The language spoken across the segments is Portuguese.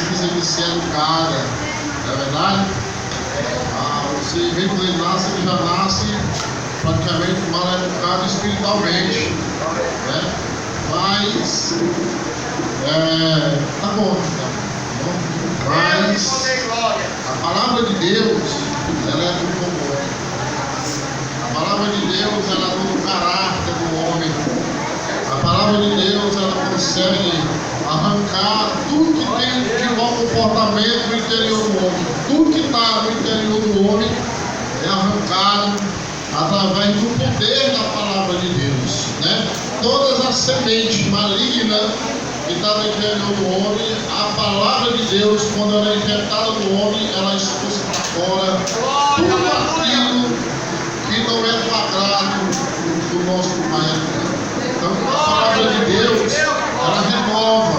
precisa de ser educada, não é verdade? Você vê quando ele nasce, ele já nasce praticamente mal educado espiritualmente, né? Mas tá bom, mas a palavra de Deus, ela é do comum. A palavra de Deus, ela é do caráter do homem. A palavra de Deus, ela consegue arrancar tudo que tem de mau comportamento no interior do homem. Tudo que está no interior do homem é arrancado através do poder da palavra de Deus, né? Todas as sementes malignas que estão no interior do homem, a palavra de Deus, quando ela é injetada no homem, ela expulsa para fora tudo aquilo que não é do agrado do nosso Pai. Então, a palavra de Deus, ela renova.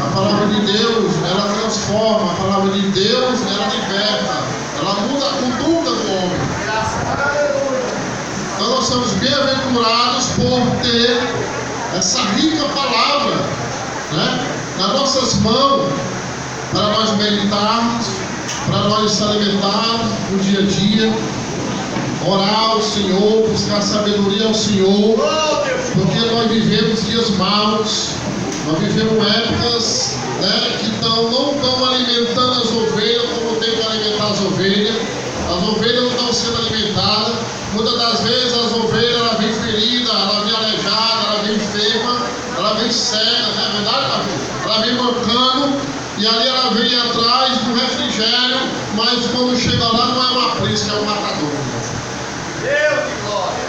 A palavra de Deus, ela transforma. A palavra de Deus, ela liberta. Ela muda a conduta do homem. Então, nós somos bem-aventurados por ter essa rica palavra, né, nas nossas mãos, para nós meditarmos, para nós nos alimentarmos no dia a dia, orar ao Senhor, buscar sabedoria ao Senhor, porque nós vivemos dias maus, nós vivemos épocas, né, que não estão alimentando as ovelhas como tem que alimentar as ovelhas. As ovelhas não estão sendo alimentadas. Muitas das vezes as ovelhas, ela vem ferida, ela vem aleijada, ela vem enferma, ela vem cega, não é verdade, Davi? Ela vem mancando, e ali ela vem atrás do refrigério, mas quando chega lá não é uma prisca, é um matador. Deus de glória.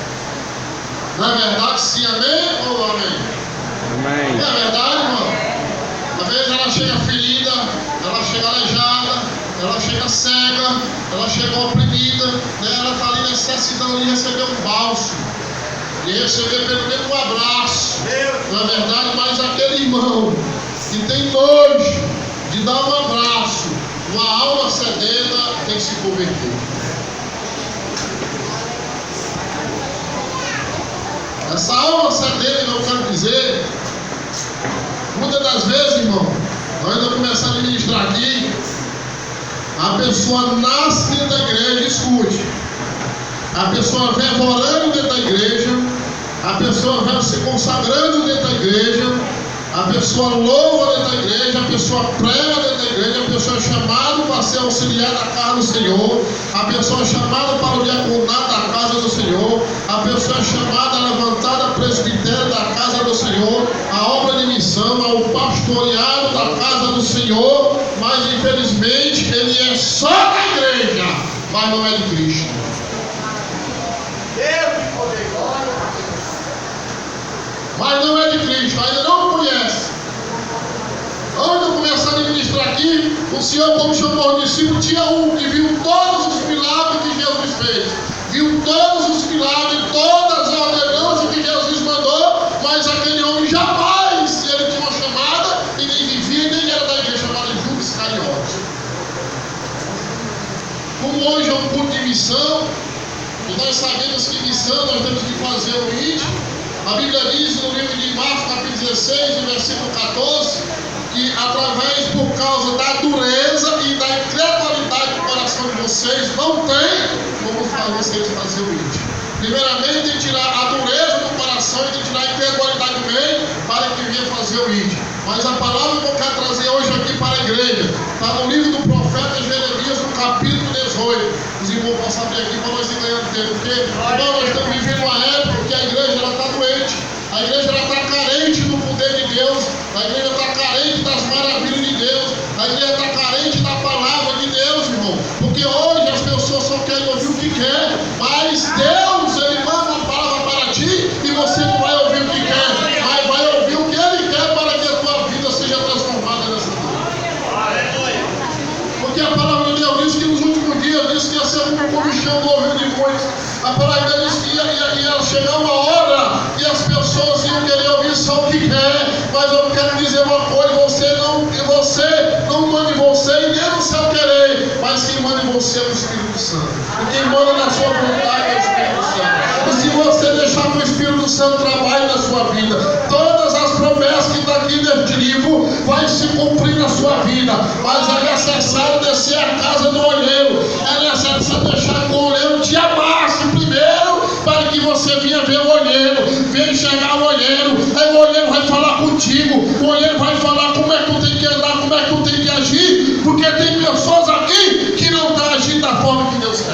Não é verdade? Sim, amém ou amém? Amém. Não é verdade, irmão? Às vezes ela chega ferida, ela chega aleijada, ela chega cega, ela chega oprimida, né? Ela está ali necessitando de receber um bálsamo, de receber pelo menos um abraço, não é verdade? Mas aquele irmão que tem nojo de dar um abraço, uma alma sedenta tem que se converter. Essa alma sedenta, eu quero dizer, muitas das vezes, irmão, nós vamos começar a ministrar aqui, a pessoa nasce dentro da igreja, escute, a pessoa vem orando dentro da igreja, a pessoa vem se consagrando dentro da igreja, a pessoa louva dentro da igreja, a pessoa prega dentro da igreja, a pessoa é chamada para ser auxiliar da casa do Senhor, a pessoa é chamada para o diaconato da casa do Senhor, a pessoa é chamada a levantar a presbitério da casa do Senhor, a obra de missão, ao pastoreado da casa do Senhor, mas infelizmente ele é só da igreja, mas não é de Cristo. Deus de poder, glória. Mas não é de Cristo, ainda não o conhece. Antes de começar a ministrar aqui, o Senhor, como chamou os discípulos, tinha um que viu todos os milagres que Jesus fez, viu todos os milagres, todas as ordenanças que Jesus mandou, mas aquele homem jamais, ele tinha uma chamada e nem vivia, nem era da igreja, chamada Judas Iscariote. Como hoje é um culto de missão, e nós sabemos que missão nós temos que fazer o íntimo. A Bíblia diz no livro de Marcos, capítulo 16, no versículo 14, que através, por causa da dureza e da incredulidade do coração de vocês, não tem como vocês fazer o íntimo. Primeiramente, tem que tirar a dureza do coração e tem que tirar a incredulidade do meio para que venha fazer o íntimo. Mas a palavra que eu quero trazer hoje aqui para a igreja está no livro do profeta Jeremias, no capítulo 18. Os irmãos possam abrir aqui para nós ir ganhando tempo, porque nós estamos vivendo uma época que a igreja está doente, a igreja está carente do poder de Deus, a igreja está carente das maravilhas de Deus, a igreja está carente da palavra de Deus, irmão, porque hoje as pessoas só querem ouvir o que quer, mas Deus, Ele manda uma palavra para ti e você não vai ouvir o que quer, mas vai ouvir o que Ele quer para que a tua vida seja transformada nessa vida. Porque a palavra de Deus diz que nos últimos dias diz que ia ser como o chão do ouvido de muitos. A palavra diz que ia chegar uma hora e as pessoas iam querer ouvir só o que quer, mas eu quero dizer uma coisa, você não manda em você e nem no seu querer, mas quem manda em você é o Espírito Santo. E quem manda na sua vontade é o Espírito Santo. E se você deixar que o Espírito Santo trabalhe na sua vida, todas as promessas promessas que está aqui neste livro vai se cumprir na sua vida. Mas é necessário descer à casa do olheiro. É necessário deixar que o olheiro te amasse primeiro, para que você venha ver o olheiro, venha enxergar o olheiro. Aí o olheiro vai falar contigo, o olheiro vai falar como é que tu tem que andar, como é que tu tem que agir, porque tem pessoas aqui que não estão agindo da forma que Deus quer.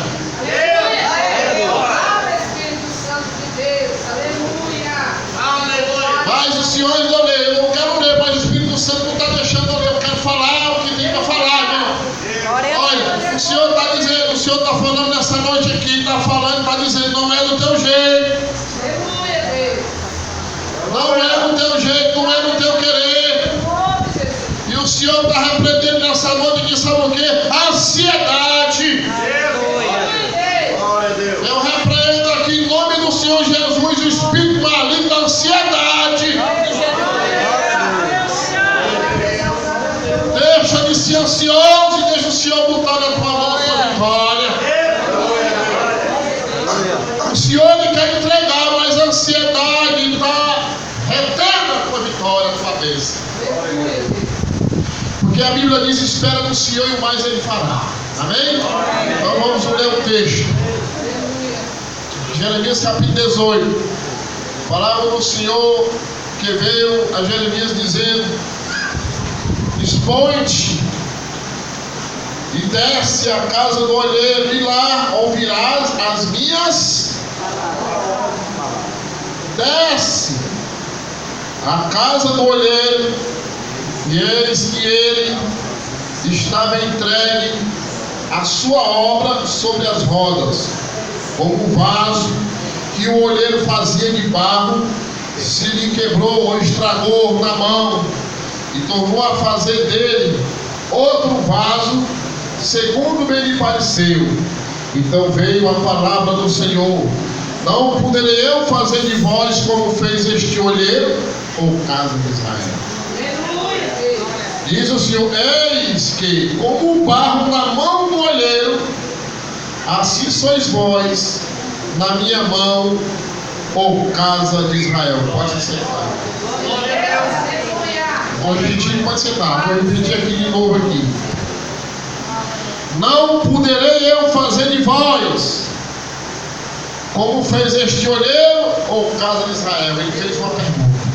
Mas o Senhor eu leio, eu não quero ler, mas o Espírito Santo não está deixando eu ler, eu quero falar o que tem para falar, irmão. Olha, o Senhor está dizendo, o Senhor está falando nessa noite aqui, está falando, está dizendo, não é do teu jeito. Não é do teu jeito, não é do teu querer. E o Senhor está repreendendo nessa noite aqui, sabe o quê? Ansiedade. Eu repreendo aqui em nome do Senhor Jesus o espírito maligno da ansiedade. Deixa de ser ansioso e deixa o Senhor botar na tua mão a tua vitória. O Senhor lhe quer entregar, mas a ansiedade está retendo a tua vitória, a tua bênção. Porque a Bíblia diz: espera no Senhor e o mais Ele fará. Amém? Então vamos ler o texto. Jeremias capítulo 18. Palavra do Senhor que veio a Jeremias dizendo: expõe-te e desce à casa do olheiro, e lá ouvirás as minhas. Desce à casa do olheiro, e eis que ele estava entregue a sua obra sobre as rodas, como um vaso que o olheiro fazia de barro, se lhe quebrou ou estragou na mão, e tornou a fazer dele outro vaso, segundo bem lhe pareceu. Então veio a palavra do Senhor: não poderei eu fazer de vós como fez este olheiro, ou casa de Israel? Diz o Senhor: eis que, como o barro na mão do olheiro, assim sois vós na minha mão, ou casa de Israel. Pode sentar. Pode repetir, pode sentar. Vou repetir aqui de novo aqui. Não poderei eu fazer de vós como fez este olheiro, ou casa de Israel? Ele fez uma pergunta.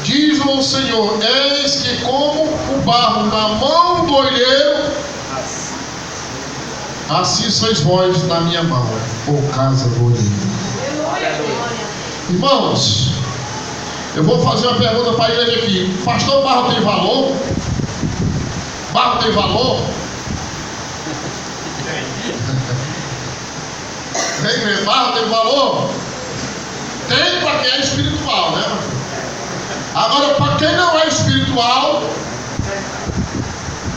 Diz o Senhor: eis que como o barro na mão do olheiro, assim sois vós na minha mão, ou casa do olheiro. Irmãos, eu vou fazer uma pergunta para a igreja aqui. Pastor, barro tem valor? Barro tem valor? Tem, barro tem valor? Tem para quem é espiritual, né? Agora, para quem não é espiritual,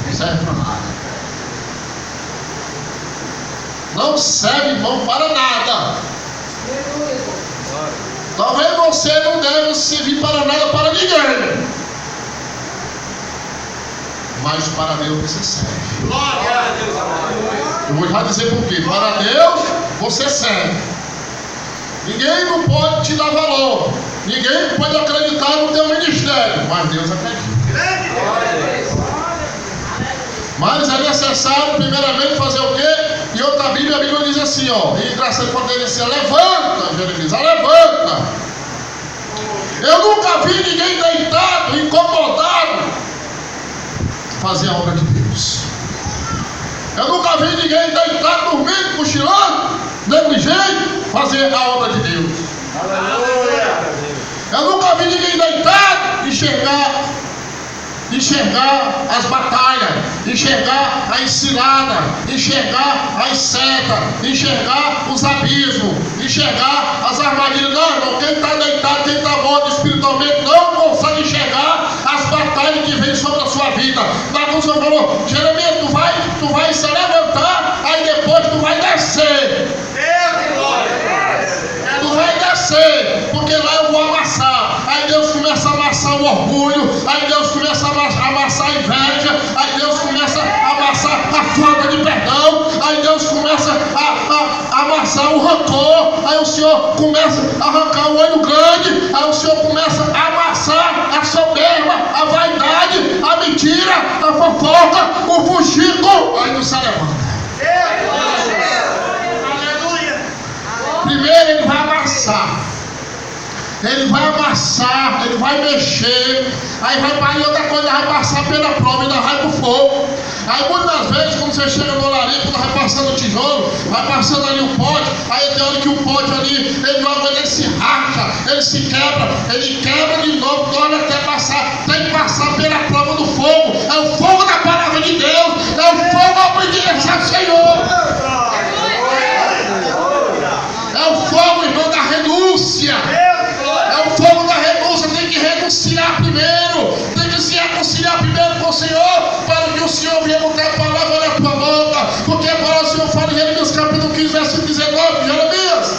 não serve para nada. Não serve, irmão, para nada. Talvez você não deve servir para nada para ninguém, mas para Deus você serve. Glória a Deus. Eu vou já dizer por quê. Para Deus você serve. Ninguém não pode te dar valor. Ninguém pode acreditar no teu ministério, mas Deus acredita. Mas é necessário primeiramente fazer o quê? E outra Bíblia, a Bíblia diz assim, ó, e engraçado quando ele diz: levanta, Jeremias, levanta. Eu nunca vi ninguém deitado, incomodado, fazer a obra de Deus. Eu nunca vi ninguém deitado, dormindo, cochilando, negligente, fazer a obra de Deus. Aleluia. Eu nunca vi ninguém deitado enxergar as batalhas, enxergar a ensinada, enxergar as setas, enxergar os abismos, enxergar as armadilhas. Não, irmão, quem está deitado, quem está morto espiritualmente, não consegue enxergar as batalhas que vêm sobre a sua vida. Mas quando o Senhor falou: Jeremias, tu vai se levantar, aí depois tu vai descer. Tu vai descer, porque lá eu vou amassar. Aí Deus começa a amassar o orgulho, aí Deus começa a amassar a inveja, aí Deus começa a amassar a falta de perdão, aí Deus começa a amassar vazar o rancor, aí o Senhor começa a arrancar o olho grande, aí o Senhor começa a amassar a soberba, a vaidade, a mentira, a fofoca, o fuxico, aí não se levanta. Primeiro ele vai amassar. Ele vai amassar, ele vai mexer, aí outra coisa, vai passar pela prova, ainda vai pro fogo. Aí muitas vezes, quando você chega no olaria, quando vai passando o tijolo, vai passando ali o pote, aí tem hora que o pote ali, ele se racha, ele se quebra, ele quebra de novo, torna até passar, tem que passar pela prova do fogo. É o fogo da palavra de Deus, é o fogo da obediência ao Senhor. É o fogo, irmão, da renúncia. É o fogo da renúncia, tem que renunciar primeiro, tem que se reconciliar primeiro com o Senhor, para que o Senhor venha botar a palavra na tua boca, porque a palavra do Senhor fala em Jeremias capítulo 15, versículo 19, Jeremias.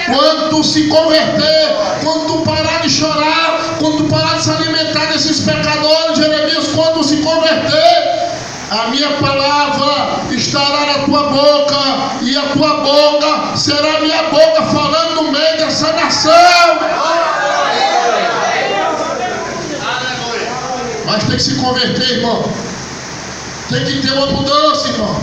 Quando tu se converter, quando tu parar de chorar, quando tu parar de se alimentar desses pecadores, Jeremias, quando tu se converter, a minha palavra estará na tua boca, e a tua boca será a minha boca falando no meio dessa nação. Mas tem que se converter, irmão. Tem que ter uma mudança, irmão.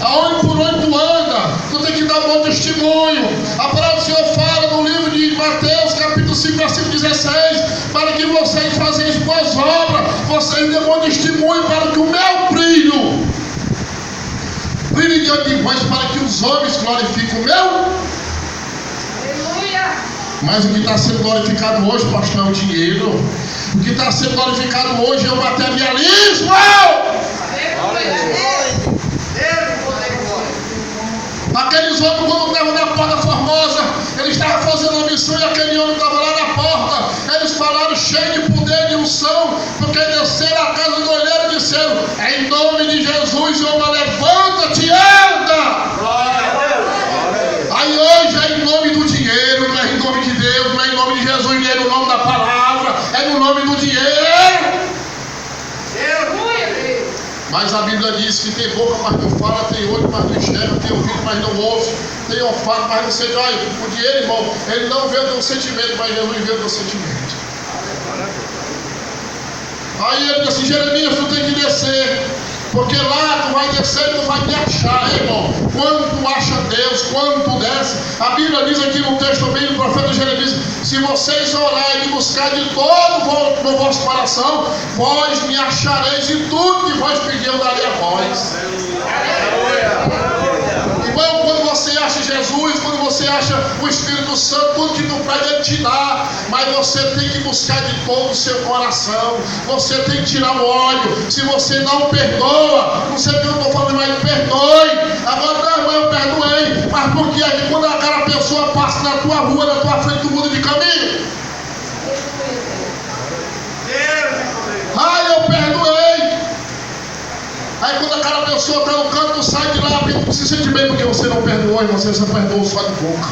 Aonde por onde tu anda, tu tem que dar bom testemunho. A palavra do Senhor fala no livro de Mateus, capítulo 5, versículo 16, para que vocês façam boas obras, vocês dêem bom testemunho, para que o meu brilhe diante de vós, para que os homens glorifiquem o meu. Aleluia. Mas o que está sendo glorificado hoje, pastor, é o dinheiro. O que está sendo glorificado hoje é o materialismo. Aqueles homens, quando estavam na Porta Formosa, eles estavam fazendo uma missão e aquele homem estava lá na porta. Eles falaram cheio de poder, de unção, porque desceram a casa do olheiro e disseram: em nome de Jesus, homem, levanta-te e anda. Aí hoje é em nome do dinheiro, não é em nome de Deus, não é em nome de Jesus, nem é no nome da palavra, é no nome do dinheiro. Mas a Bíblia diz que tem boca, mas não fala, tem olho, mas não enxerga, tem ouvido, mas não ouve, tem olfato, mas não sente. Olha, o dinheiro, irmão, ele não vê o teu sentimento, mas Jesus vê o teu sentimento. Aí ele disse: Jeremias, tu tem que descer, porque lá tu vai descer e tu vai me achar, irmão. Quando tu acha Deus, quando tu desce, a Bíblia diz aqui no texto também do profeta Jeremias: se vocês orarem e buscarem de todo o vosso coração, vós me achareis, e tudo que vós pedir eu darei a vós. Irmão, quando você acha Jesus, quando você acha o Espírito Santo, tudo que tu pede ele te dá, mas você tem que buscar de todo o seu coração, você tem que tirar o ódio. Se você não perdoa, não sei o que eu estou falando, mas perdoe. Agora não, eu perdoei, mas por que é que quando aquela pessoa passa na tua rua, na tua frente, tu muda de caminho? Eu perdoei. Aí quando aquela pessoa está no canto, tu sai de lá, porque tu se sente bem, porque você não perdoou, e você só perdoou só de boca.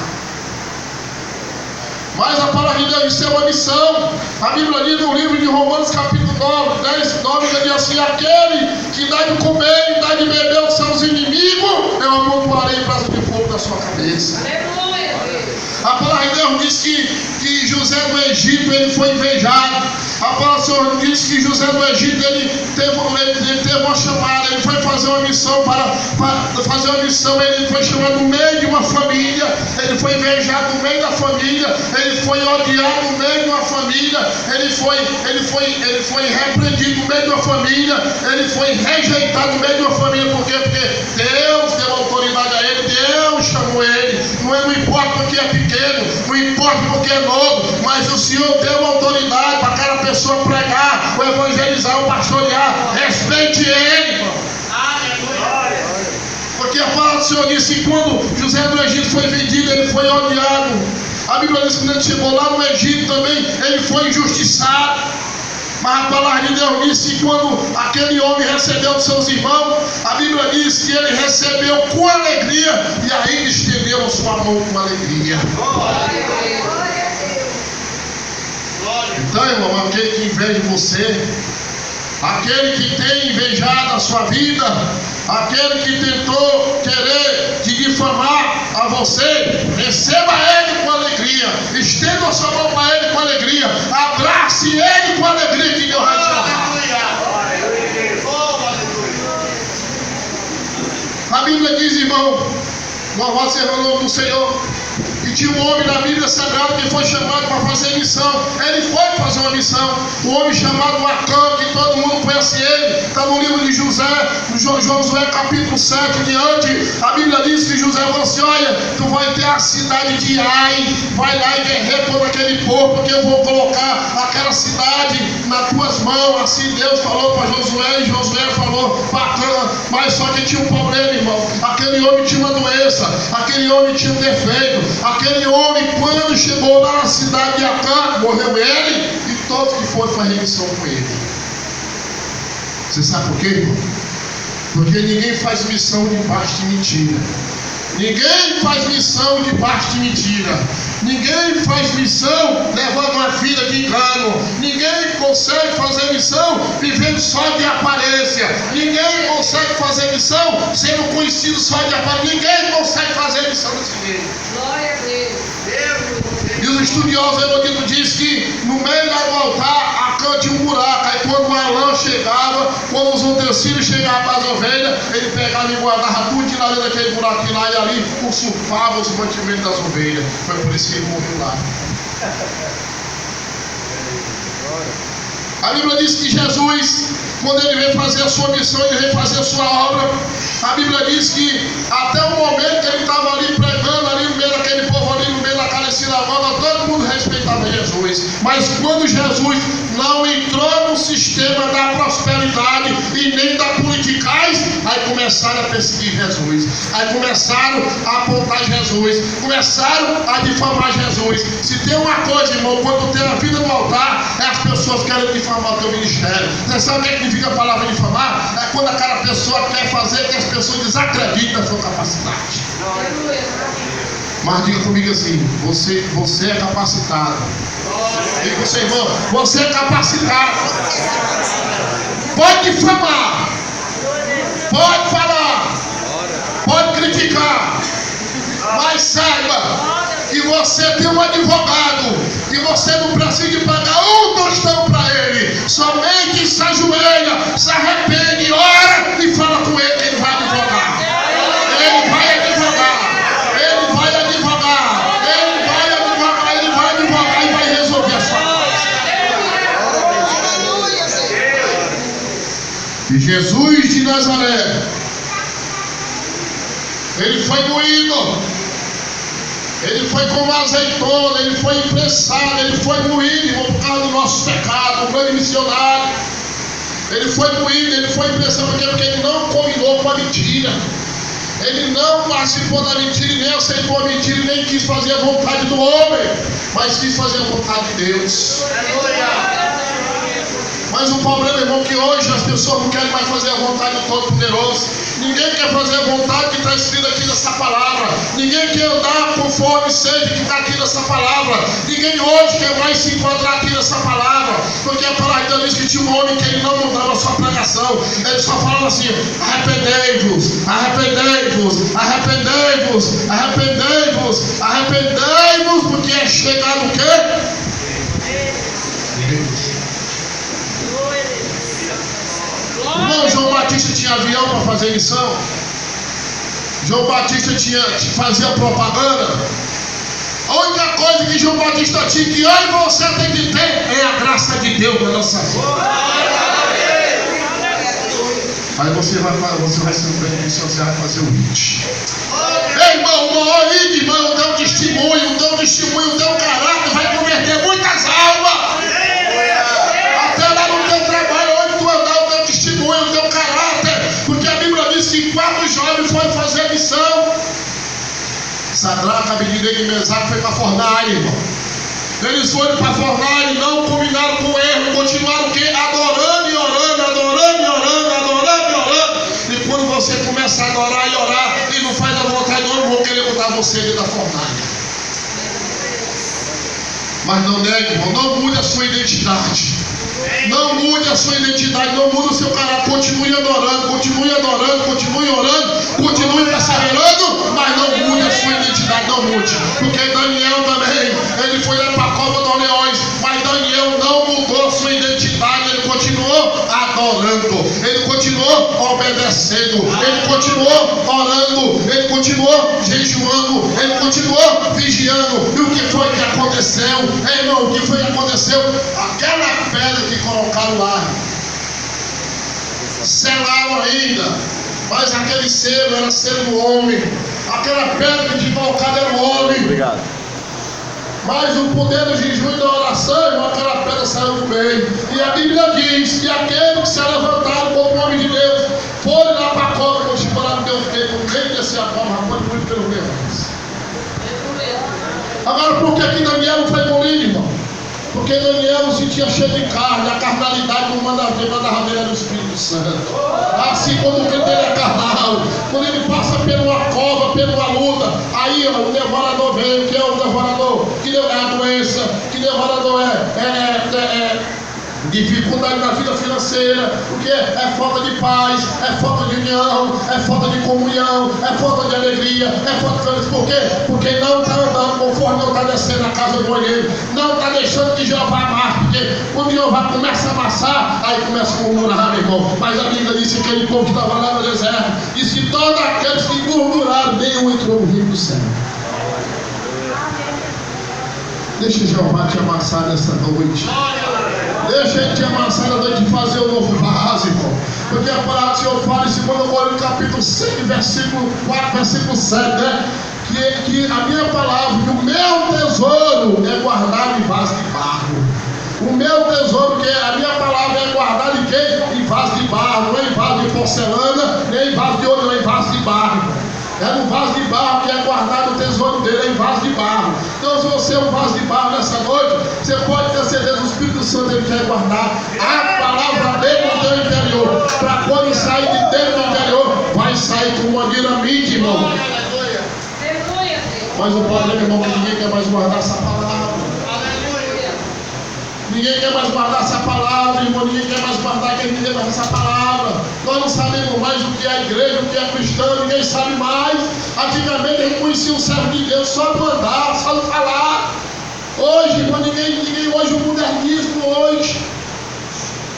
Mas a palavra de Deus, isso é uma missão. A Bíblia diz no livro de Romanos capítulo 9, 10, 9, ele diz assim: aquele que dá de comer e dá de beber aos seus inimigos, eu amontoarei brasa de fogo na sua cabeça. A palavra de Deus diz que José do Egito, ele foi invejado. A palavra do Senhor diz que José do Egito, ele teve uma chamada, ele foi fazer uma missão, para fazer uma missão, ele foi chamado no meio de uma família, ele foi invejado no meio da família, ele foi odiado no meio de uma família, ele foi repreendido no meio de uma família, ele foi rejeitado no meio de uma família. Por quê? Porque Deus deu autoridade a ele, Deus chamou ele. Não importa porque é pequeno, não importa porque é novo, mas o Senhor deu autoridade para aquela pessoa pregar, ou evangelizar, ou pastorear. Respeite ele, irmão. Porque a palavra do Senhor disse que quando José do Egito foi vendido, ele foi odiado. A Bíblia diz que quando ele chegou lá no Egito também, ele foi injustiçado. Mas a palavra de Deus diz que quando aquele homem recebeu dos seus irmãos, a Bíblia diz que ele recebeu com alegria e ainda estendeu a sua mão com alegria. Então, irmão, aquele que inveja você, aquele que tem invejado a sua vida, aquele que tentou querer te difamar a você, receba ele com alegria, estenda a sua mão para ele com alegria, abrace ele com alegria que Deus vai te honrar. A Bíblia diz, irmão, louvado seja o nome do Senhor, que tinha um homem na Bíblia Sagrada que foi chamado para fazer missão. Ele foi fazer uma missão. Um homem chamado Acã, que todo mundo conhece ele. Está no livro de José, no Josué capítulo 7 diante. A Bíblia diz que José falou assim: olha, tu vai ter a cidade de Ai, vai lá e guerreia todo aquele povo, porque eu vou colocar aquela cidade nas tuas mãos. Assim Deus falou para Josué, e Josué falou para Acã. Mas só que tinha um problema, irmão. Aquele homem tinha uma doença, aquele homem tinha um defeito. Aquele homem, quando chegou lá na cidade de Acã, morreu ele e todos que foram fazer missão com ele. Você sabe por quê, irmão? Porque ninguém faz missão debaixo de mentira. Ninguém faz missão debaixo de mentira. Ninguém faz missão levando uma vida de engano. Ninguém consegue fazer missão vivendo só de aparência. Ninguém consegue fazer missão sendo conhecido só de aparência. Ninguém consegue fazer missão desse jeito. Glória a Deus. E os estudiosos eruditos dizem que no meio do altar Acã tinha um buraco. Aí quando o Alã chegava, quando os utensílios chegavam para as ovelhas, ele pegava e guardava tudo de lá dentro daquele buraquinho lá, e ali usurpava os mantimentos das ovelhas. Foi por isso que ele morreu lá. A Bíblia diz que Jesus, quando ele veio fazer a sua missão, ele veio fazer a sua obra. A Bíblia diz que até o momento que ele estava ali pregando, ali no meio daquele povo, ali no meio daquela sinagoga, todo mundo respeitava Jesus. Mas quando Jesus não entrou no sistema da prosperidade e nem da politicais, aí começaram a perseguir Jesus. Aí começaram a apontar Jesus. Começaram a difamar Jesus. Se tem uma coisa, irmão, quando tem a vida no altar, é as pessoas querem difamar o teu ministério. Você sabe o que significa a palavra difamar? É quando aquela pessoa quer fazer que as pessoas desacreditam da sua capacidade. Mas diga comigo assim: você é capacitado. Diga com você, irmão, você é capacitado. Pode difamar, pode falar, pode criticar, mas saiba que você tem um advogado, que você não precisa de pagar um tostão para ele. Somente se ajoelha, se arrepende, ora e fala com ele, ele vai advogar. Ele vai advogar. Ele vai advogar. Ele vai advogar. Ele vai advogar e vai resolver a sua causa. E Jesus de Nazaré, ele foi moído. Ele foi como azeitona, ele foi imprensado, ele foi moído, irmão, por causa do nosso pecado, um grande missionário. Ele foi moído, ele foi imprensado, porque ele não combinou com a mentira. Ele não participou da mentira, nem aceitou a mentira, e nem quis fazer a vontade do homem, mas quis fazer a vontade de Deus. Mas o problema, irmão, é que hoje as pessoas não querem mais fazer a vontade do Todo-Poderoso. Ninguém quer fazer a vontade que está escrita aqui nessa palavra. Ninguém quer andar conforme seja que está aqui nessa palavra. Ninguém hoje quer mais se enquadrar aqui nessa palavra. Porque a palavra diz que tinha um homem que ele não mudava a sua pregação. Ele só falava assim: arrependei-vos, arrependei-vos, arrependei-vos, arrependei-vos, arrependei-vos, porque é chegado o quê? Irmão, João Batista tinha avião para fazer missão. João Batista fazia propaganda. A única coisa que João Batista tinha, que eu e você tem que ter, é a graça de Deus na nossa vida. Aí você vai ser um grande missionário, você vai fazer o hit. Ei, irmão, dá um testemunho, dá um caráter, vai converter muitas almas. Até lá no teu trabalho, onde tu andar, o teu testemunho, o teu caráter. Porque a Bíblia diz que quatro jovens foram fazer missão. Sadraque, Abednego e Mesaque foi para a fornalha, irmão. Eles foram para a fornalha e não combinaram com o erro, continuaram o quê? Adorando e orando, adorando e orando, adorando e orando. E quando você começa a adorar e orar e não faz a vontade do homem, vão querer botar você dentro da fornalha. Mas não negue, irmão, não mude a sua identidade. Não mude a sua identidade, não mude o seu caráter, continue adorando, continue adorando, continue orando, continue perseverando, mas não mude a sua identidade, não mude. Porque Daniel também, ele foi lá para a cova dos leões, mas Daniel não mudou a sua identidade, ele continuou adorando, ele continuou obedecendo, ele continuou orando, ele continuou jejuando, ele continuou vigiando. E o que foi que aconteceu? Irmão, o que foi que aconteceu? Aquela pedra que colocaram lá, selaram ainda, mas aquele selo era selo do homem, aquela pedra que colocada era o homem. Obrigado. Mas o poder do jejum e da oração, irmão, aquela pedra saiu do meio. E a Bíblia diz que aquele que se levantaram como o homem de Deus, foram lá para a cova, quando chegou lá no Deus dele, com quem descer a cova, rapaz, muito pelo menos. Agora, por que Daniel não foi engolido, irmão? Porque Daniel não se sentia cheio de carne, a carnalidade não mandava ver no Espírito Santo. Assim como o que dele é carnal, quando ele passa por uma cova, por uma luta, aí ó, o devorador vem. O que é o devorador? Que é a doença, que devorador é dificuldade na vida financeira, o que é falta de paz, é falta de união, é falta de comunhão, é falta de alegria, é falta de felicidade. Por quê? Porque não está andando conforme não está descendo a casa do olheiro, não está deixando que Jeová amasse, porque quando Jeová começa a amassar, aí começa a murmurar, meu irmão. Mas a Bíblia disse que aquele povo que estava lá no deserto, disse que todos aqueles que murmuraram, nenhum entrou no reino do céu. Deixa Jeová te amassar nessa noite. Deixa ele te amassar na noite de fazer o novo vaso, irmão. Porque a palavra do Senhor fala em 2 Coríntios capítulo 6, versículo 4, versículo 7, né? Que a minha palavra, que o meu tesouro é guardado em vaso de barro. O meu tesouro, que a minha palavra é guardada em quê? Em vaso de barro, não é em vaso de porcelana, nem em vaso de ouro, não é em vaso de barro. É no vaso de barro que é guardado o tesouro dele, é em vaso de barro. Então, se você é um vaso de barro nessa noite, você pode ter certeza, o Espírito Santo ele quer guardar a palavra dele no teu interior. Para quando sair de dentro do interior, vai sair com uma dinamite, irmão. Mas o problema, irmão, que ninguém quer mais guardar essa palavra. Ninguém quer mais guardar essa palavra, irmão. Ninguém quer mais guardar, quem ninguém mais essa palavra. Nós não sabemos mais o que é a igreja, o que é cristão, ninguém sabe mais. Antigamente a gente conhecia um servo de Deus só de andar, só de falar. Hoje, irmão, hoje o modernismo hoje.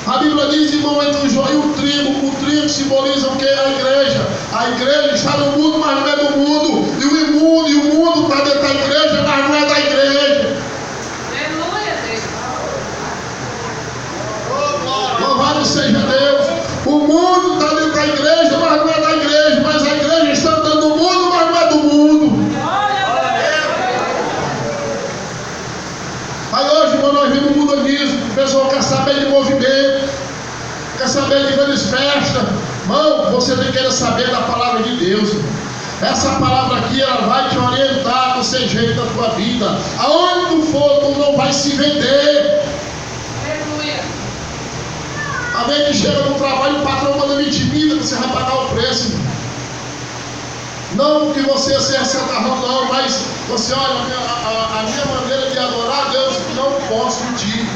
A Bíblia diz, irmão, entre o joio e o trigo simboliza o que é a igreja. A igreja está no mundo, mas não é do mundo. E o mundo está dentro da igreja, mas não é da igreja. Louvado seja Deus. O mundo está dentro da igreja, mas não é da igreja. Mas a igreja está dentro do mundo, mas não é do mundo. Aí hoje, irmão, nós vimos o mudanismo. O pessoal quer saber de movimento, quer saber de grandes festas. Irmão, você tem que querer saber da palavra de Deus. Essa palavra aqui, ela vai te orientar no seu jeito da tua vida. Aonde tu for, tu não vai se vender. A vez que chega no trabalho, o patrão manda me intimida, você vai pagar o preço. Não que você seja santarrão, não, mas você olha, a minha maneira de adorar a Deus, não posso mentir.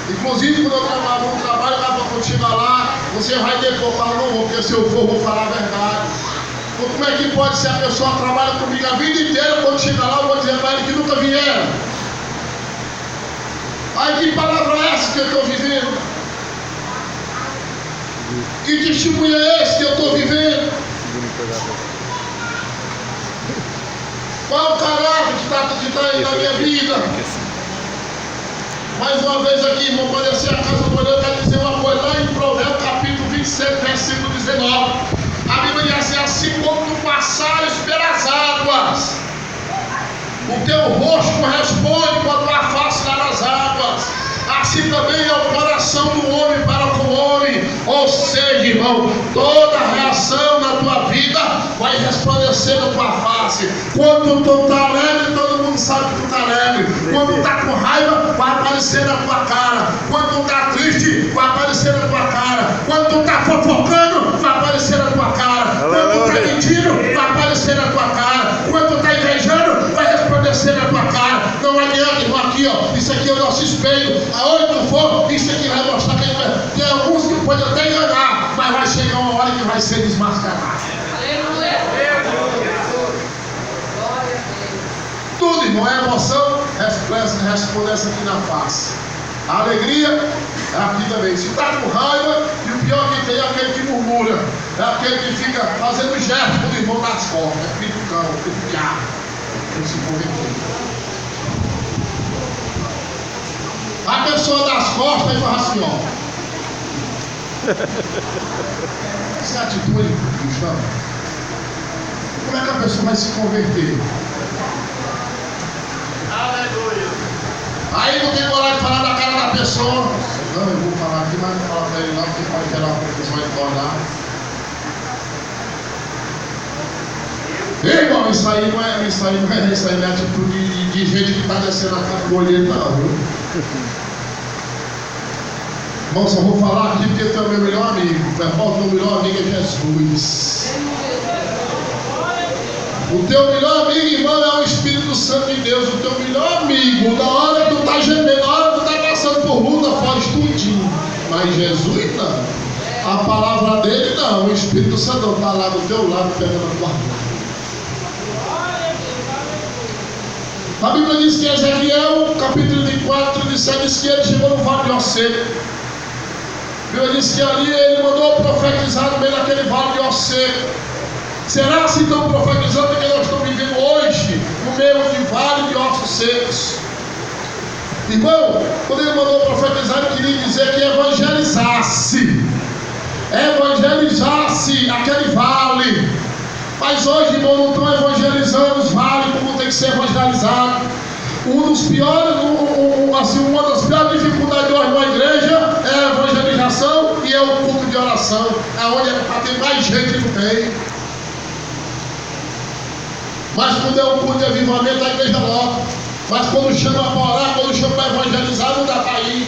Inclusive, quando eu trabalho no trabalho, quando chegar lá, você vai depor, fala, não vou, porque se eu for, vou falar a verdade. Então, como é que pode ser a pessoa que trabalha comigo a vida inteira, quando chegar lá, eu vou dizer para ele que nunca vieram? Aí que palavra é essa que eu estou vivendo? Que testemunho é esse que eu estou vivendo? Qual o caráter que está aí na minha vida? Mais uma vez aqui, irmão, pode ser a casa do olheiro, eu quero dizer uma coisa lá em Provérbios capítulo 27, versículo 19. A Bíblia diz assim, como tu passares pelas águas, o teu rosto corresponde com a tua face nas águas. Assim também é o coração do homem para com o homem. Ou seja, irmão, toda reação na tua vida vai resplandecer na tua face. Quando tu está alegre, todo mundo sabe que tu está alegre. Quando tu está com raiva, vai aparecer na tua cara. Quando tu está triste, vai aparecer na tua cara. Quando tu está fofocando, vai aparecer na tua cara. Quando tu está mentindo, vai aparecer na tua cara. Quando tu está invejando, vai resplandecer na tua cara. Não adianta, irmão, aqui, ó. Isso aqui é o nosso espelho. Aonde tu for, isso aqui vai mostrar quem é. Tem alguns que podem até enganar, mas vai chegar uma hora que vai vai ser desmascarado. Tudo, irmão, é emoção, resplandece aqui na face. A alegria é aqui também. Se está com raiva, e o pior que tem é aquele que murmura, é aquele que fica fazendo gesto do irmão nas costas, é filho do cão, filho do diabo. Esse povo aqui. A pessoa das costas e fala assim, ó. Essa é a atitude cristã. Como é que a pessoa vai se converter? Aleluia. Aí não tem coragem de falar da cara da pessoa. Não, eu vou falar aqui, mas não fala para ele não, porque pode gerar uma confusão e tornar. Irmão, isso aí não é atitude de gente que está descendo a colheita, não, viu? Irmão, só vou falar aqui porque tu é o meu melhor amigo. O meu melhor amigo é Jesus. O teu melhor amigo, irmão, é o Espírito Santo de Deus. O teu melhor amigo, na hora que tu está gemendo, na hora que tu está passando por luta, foge tudinho. Mas Jesus não. A palavra dele não. O Espírito Santo está lá do teu lado, pegando a tua mão. A Bíblia diz que Ezequiel, capítulo 4, diz que ele chegou no vale de Osseco. A Bíblia diz que ali ele mandou profetizar no meio daquele vale de Osseco. Será assim tão profetizando que nós estamos vivendo hoje, no meio de vale de ossos secos? Irmão, quando ele mandou profetizar, ele queria dizer que evangelizasse aquele vale. Mas hoje, irmão, não estão evangelizando os vales como tem que ser evangelizado. Uma das piores dificuldades de hoje na igreja é a evangelização e é o culto de oração, onde é para ter mais gente no meio. Mas quando é um culto de avivamento, a igreja lota. Mas quando chama para orar, quando chama para evangelizar, não dá para ir.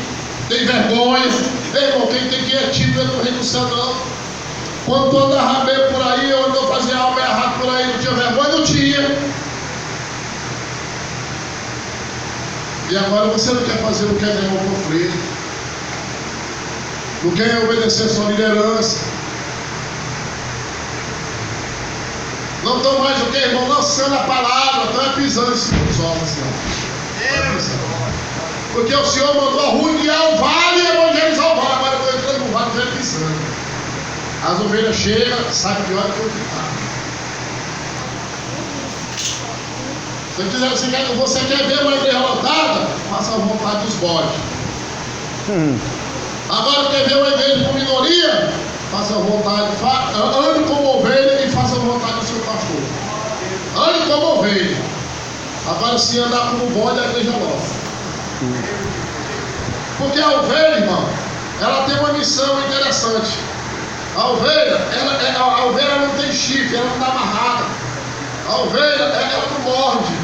Tem vergonha. Ei, irmão, quem tem que é tímido é no reino do céu, não. Quando tu andava bem por aí, eu andava fazendo algo errado por aí, não tinha vergonha? Não tinha. E agora você não quer fazer, não quer nenhum conflito. Não quer obedecer a sua liderança. Não estão mais o que, irmão? Lançando a palavra, estão pisando em cima dos ovos, Senhor. Porque o Senhor mandou arruinar o vale e evangelizar o vale. Agora eu estou entrando no vale e estou pisando. As ovelhas chegam, saem pior do que o que está. Você quer ver uma igreja lotada? Faça a vontade dos bodes. Agora quer ver uma igreja com minoria? Faça a vontade, ande como ovelha e faça a vontade do seu pastor. Ande como ovelha. Agora, se andar como bode, a igreja gosta. Porque a ovelha, irmão, ela tem uma missão interessante. A ovelha não tem chifre, ela não está amarrada. A ovelha, ela não morde.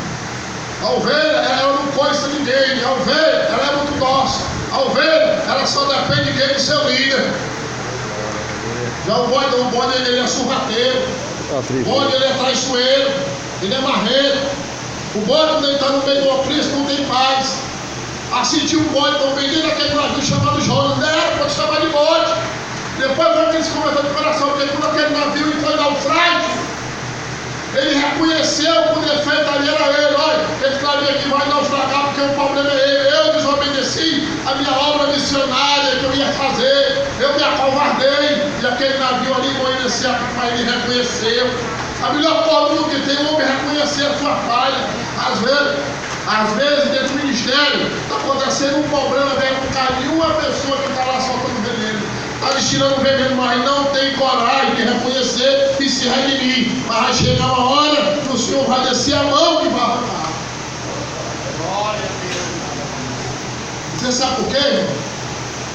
A ovelha, ela não coiça ninguém. A ovelha, ela é muito dócil. A ovelha, ela só depende de quem? Do seu líder. Já o bode ele é sorrateiro. O bode ele é traiçoeiro. Ele é marreiro. O bode, quando ele está no meio do aprisco, não tem paz. Assim tinha um bode também dentro daquele navio chamado Jonas. Não era, pode chamar de bode. Depois vai aqueles comentários de coração, porque quando aquele navio foi naufrágio, ele reconheceu que o defeito ali era ele. Olha, esse navio aqui vai naufragar porque o problema é ele. Eu desobedeci a minha obra missionária que eu ia fazer. Eu me acovardei. E aquele navio ali, mas ele reconheceu. A melhor forma do que tem o homem reconhecer a sua falha. Às vezes dentro do ministério está acontecendo um problema dentro do caminho, uma pessoa que está lá soltando veneno. Está destilando veneno, mas não tem coragem de reconhecer e se redimir. Mas vai chegar uma hora que o Senhor vai descer a mão e vai arrancar. Glória a Deus. Você sabe por quê, irmão?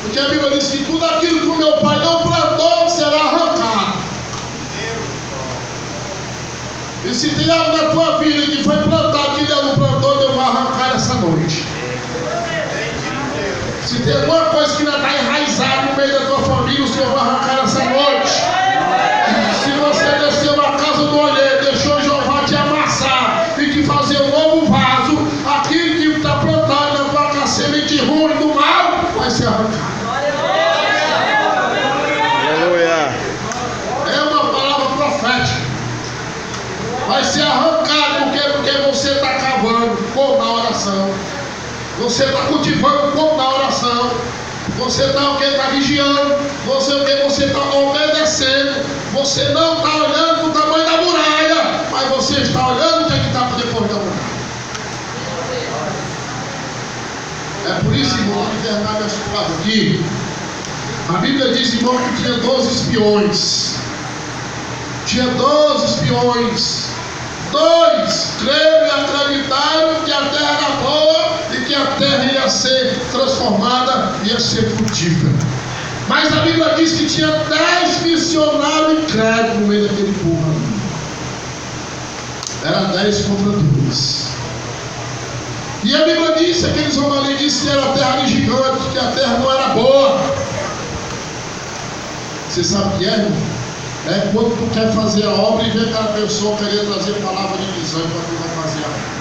Porque a Bíblia diz que tudo aquilo que o meu pai não plantou será arrancado. E se tem algo na tua vida que foi plantado que Deus não plantou, Deus vai arrancar essa noite. Se tem alguma coisa que ainda está enraizada no meio da tua família, o Senhor vai arrancar essa noite. Se você desceu na casa do olheiro, deixou Jeová te amassar e te fazer um novo vaso, aquilo que está plantado na tua casa, semente ruim do mal, vai ser arrancado. Aleluia. É Vai ser arrancado. Por quê? Porque você está cavando como na oração. Você está cultivando como na oração. Você está o que? Está vigiando. Você o que? Você está obedecendo. Você não está olhando para o tamanho da muralha, mas você está olhando o que é que está por depois da muralha. É por isso, irmão, vamos terminar minhas palavras aqui. A Bíblia diz, irmão, que tinha 12 espiões. Tinha 12 espiões. 2 creram e acreditaram que a terra era boa e que a terra ia ser transformada, ia ser frutífera. Mas a Bíblia diz que tinha 10 missionários incrédulos no meio daquele povo ali. Era 10 contra 2. E a Bíblia diz que aqueles homens ali disseram que era a terra de gigante, que a terra não era boa. Você sabe o que é, irmão? É quando tu quer fazer a obra e vê aquela pessoa querer trazer palavra de visão para tu não fazer a obra.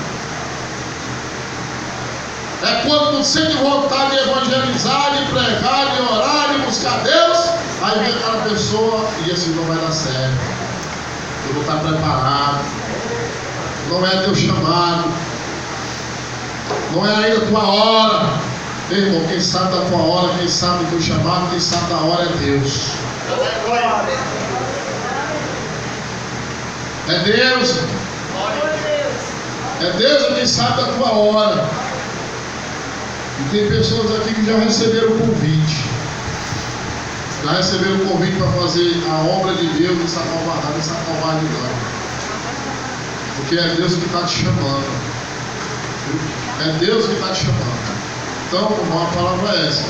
É quando tu sente vontade de evangelizar, de pregar, de orar, de buscar Deus, aí vem aquela pessoa e assim não vai dar certo. Tu não está preparado. Não é teu chamado. Não é ainda a tua hora. Meu irmão, quem sabe da tua hora, quem sabe do teu chamado, quem sabe da hora é Deus. É Deus. É Deus quem sabe da tua hora. E tem pessoas aqui que já receberam o convite. Já receberam o convite para fazer a obra de Deus nessa Calvário de Glória. Porque é Deus que está te chamando. É Deus que está te chamando. Então, a palavra é essa.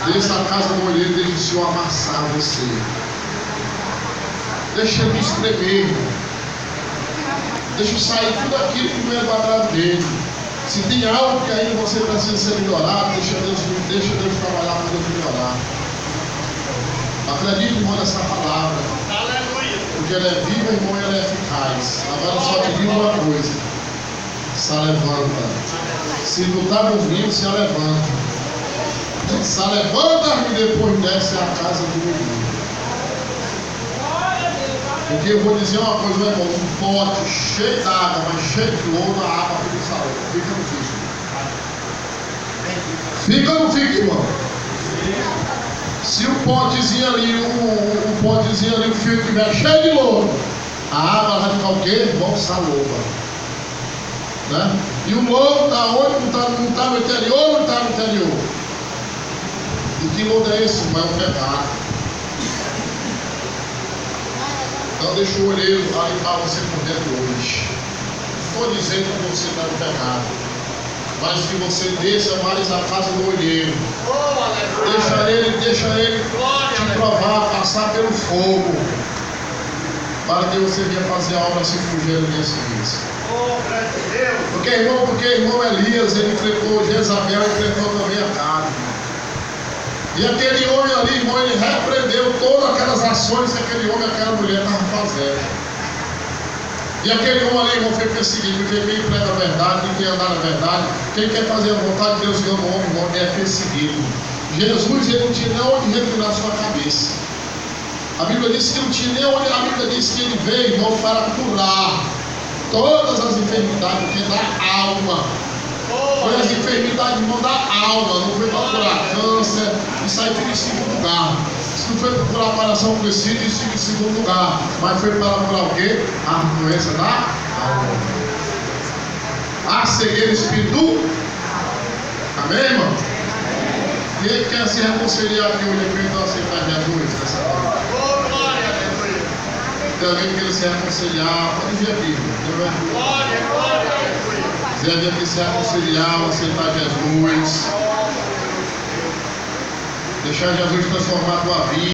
Desça a casa do olheiro, deixa o Senhor amassar você. Deixa ele espremer. Deixa sair tudo aquilo que não é quadrado dele. Se tem algo que ainda você precisa ser melhorado, deixa Deus trabalhar para Deus melhorar. Acredite, irmão, nessa palavra. Porque ela é viva, irmão, e ela é eficaz. Agora só te digo uma coisa. Se levanta. Se não está ouvindo, se levanta. Se levanta e depois desce a casa do menino. Porque eu vou dizer uma coisa, meu irmão, um pote cheio d'água, mas cheio de lodo, a água fica salva. Fica ou não fica? Fica ou não fica, irmão? Se o potezinho ali, o fio estiver cheio de lodo, a água vai ficar o quê? Bom, saloba. Né? E o lodo está onde? Não está no interior ou não está no interior? E que lodo é esse? Vai o pecado. Então deixa o olheiro limpar você por dentro hoje. Não estou dizendo que você está no pecado, mas que você desça mais a casa do olheiro. Deixa ele te provar, passar pelo fogo, para que você venha fazer a obra se fugir nesse mês. Porque irmão Elias, ele enfrentou Jezabel, enfrentou também a carne. E aquele homem ali, irmão, ele repreendeu todas aquelas ações que aquele homem e aquela mulher estavam fazendo. E aquele homem ali, irmão, foi perseguido, porque quem prega a verdade, quem quer andar na verdade, quem quer fazer a vontade de Deus e ama o homem, irmão, é perseguido. Jesus, ele não tinha nem onde reclinar sua cabeça. A Bíblia diz que não tinha nem onde, a Bíblia diz que ele veio, irmão, para curar todas as enfermidades, porque da alma. Foi as enfermidades, irmão, da alma, não foi para curar câncer, isso aí fica em segundo lugar. Isso não foi para curar a paração crescida, isso fica em segundo lugar. Mas foi para curar o quê? A doença da alma. A cegueira espiritual. Amém, irmão? Quem quer se reconciliar aqui hoje aqui, então aceitar Jesus nessa hora? Tem alguém que quer se reconciliar, pode vir aqui, irmão. Se alguém quer se reconciliar, aceitar Jesus, deixar Jesus transformar a tua vida.